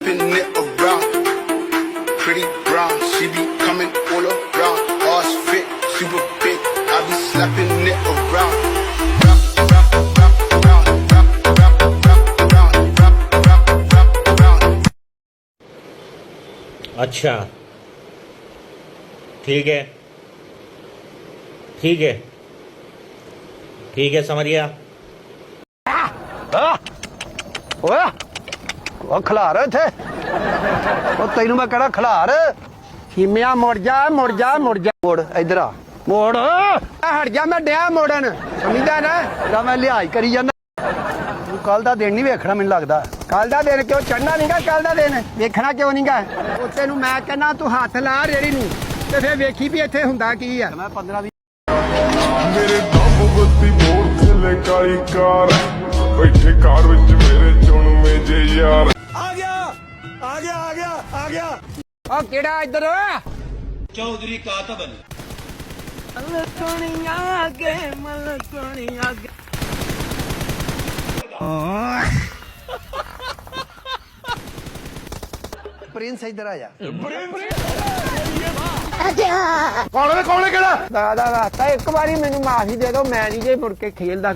Spin it around, pretty brown. She be coming all around. Ass fit, super big. I be slapping it around. अच्छा ठीक है ठीक है ठीक है समझ गया। ਓਏ ਉਹ ਖਲਾਰ ਇੱਥੇ ਉਹ ਤੈਨੂੰ ਮੈਂ ਕਿਹੜਾ ਖਲਾਰ ਹੀਮਿਆ ਮੁੜ ਜਾ ਮੁੜ ਜਾ ਮੁੜ ਜਾ ਮੋੜ ਇੱਧਰ ਆ ਮੋੜ ਹਟ ਜਾ ਮੈਂ ਡਿਆ ਮੋੜਨ ਸਮਝਦਾ ਨਾ ਤਾਂ ਮੈਂ ਲਿਹਾਜ਼ ਕਰੀ ਜਾਂਦਾ ਤੂੰ ਕੱਲ ਦਾ ਦਿਨ ਨਹੀਂ ਵੇਖਣਾ ਮੈਨੂੰ ਲੱਗਦਾ ਕੱਲ ਦਾ ਦਿਨ ਕਿਉਂ ਚੜਨਾ ਨਹੀਂਗਾ ਕੱਲ ਦਾ ਦਿਨ ਵੇਖਣਾ ਕਿਉਂ ਨਹੀਂਗਾ ਉੱਤੇ ਨੂੰ ਮੈਂ ਕਹਿੰਦਾ ਤੂੰ ਹੱਥ ਲਾ ਰੇੜੀ ਨੂੰ ਤੇ ਫੇਰ ਵੇਖੀ ਵੀ ਇੱਥੇ ਹੁੰਦਾ ਕੀ ਆ ਮੈਂ 15 ਮੇਰੇ ਦਮ ਬੱਤੀ ਮੋੜ ਥੱਲੇ ਕਾਲੀ ਕਾਰ ਬੈਠੇ ਕਾਰ ਵਿੱਚ ਮੇਰੇ ਚੁਣਵੇਂ ਜੇ ਯਾਰ ਆ ਗਿਆ ਉਹ ਕਿਹੜਾ ਇੱਧਰ चौधरी कातबन ਮਲਕਣੀਆਂ ਅੱਗੇ ਮਲਕਣੀਆਂ ਅੱਗੇ ਪ੍ਰਿੰਸ ਇੱਧਰ ਆ ਜਾ ਕੌਣ ਹੈ ਕਿਹੜਾ ਦਾਦਾ ਵਾਸਤਾ ਇੱਕ ਵਾਰੀ ਮੈਨੂੰ ਮਾਫੀ ਦੇ ਦਿਓ ਮੈਂ ਨਹੀਂ ਜੇ ਮੁੜ ਕੇ ਖੇਲਦਾ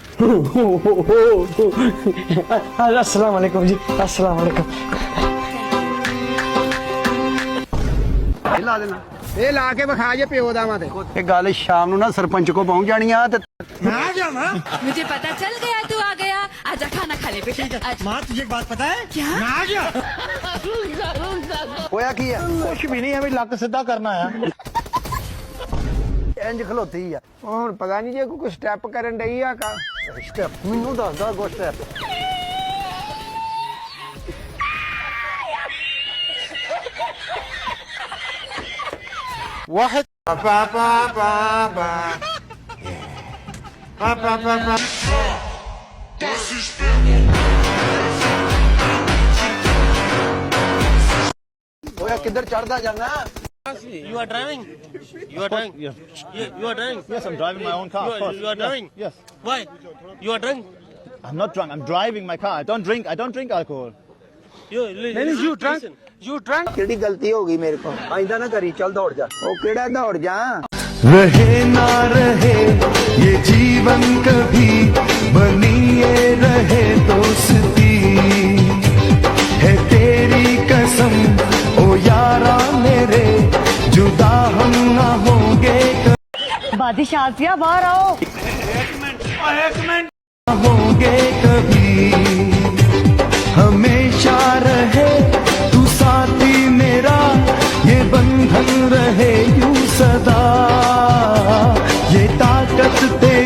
अस्सलाम वालेकुम जी अस्सलाम वालेकुम ਇਹ ਲਾ ਦੇਣਾ ਇਹ ਲਾ ਕੇ ਵਿਖਾ ਜੇ ਪਿਓ ਦਾ ਮੈਂ ਤੇ ਇਹ ਗੱਲ ਸ਼ਾਮ ਨੂੰ ਨਾ ਸਰਪੰਚ ਕੋ ਪਹੁੰਚ ਜਾਣੀ ਆ ਤੇ मुझे पता चल गया तू आ गया आजा खाना खा ले बेटा माँ तुझे एक बात पता है क्या मैं आ गया ਹੋਇਆ ਕੀ ਆ कुछ भी नहीं हमें लक सीधा करना है ਇੰਜ ਖਲੋਤੀ ਆ ਹੁਣ ਪਤਾ ਨਹੀਂ ਜੇ ਕੋਈ ਸਟੈਪ ਕਰਨ ਡਈ ਆ ਕਾ ਸਟੈਪ ਮੈਨੂੰ ਦੱਸਦਾ ਕੋ ਸਟੈਪ واحد با با با با با با با با ਹੋਇਆ ਕਿੱਧਰ ਚੜਦਾ ਜਾਣਾ You are driving? You are driving? Yes. You are driving? Yes, I'm driving my own car. of course. You are driving? Yes. Why? You are drunk? I'm not drunk. I'm driving my car. I don't drink alcohol. You drunk? You drunk ਕਿਹੜੀ ਗਲਤੀ ਹੋ ਗਈ ਮੇਰੇ ਕੋਲ ਆਇੰਦਾ ਨਾ ਕਰੀ ਚੱਲ ਦੌੜ ਜਾ ਉਹ ਕਿਹੜਾ ਦੌੜ ਜਾ रहे ना रहे ये जीवन कभी बनी ये रहे दोस्ती है तेरी कसम ओ यारा मेरे जुदा हम ना होंगे बादशाह बाहर आओ होंगे कभी हमेशा रहे तू साथी मेरा ये बंधन रहे यूं सदा ये ताकत तेरी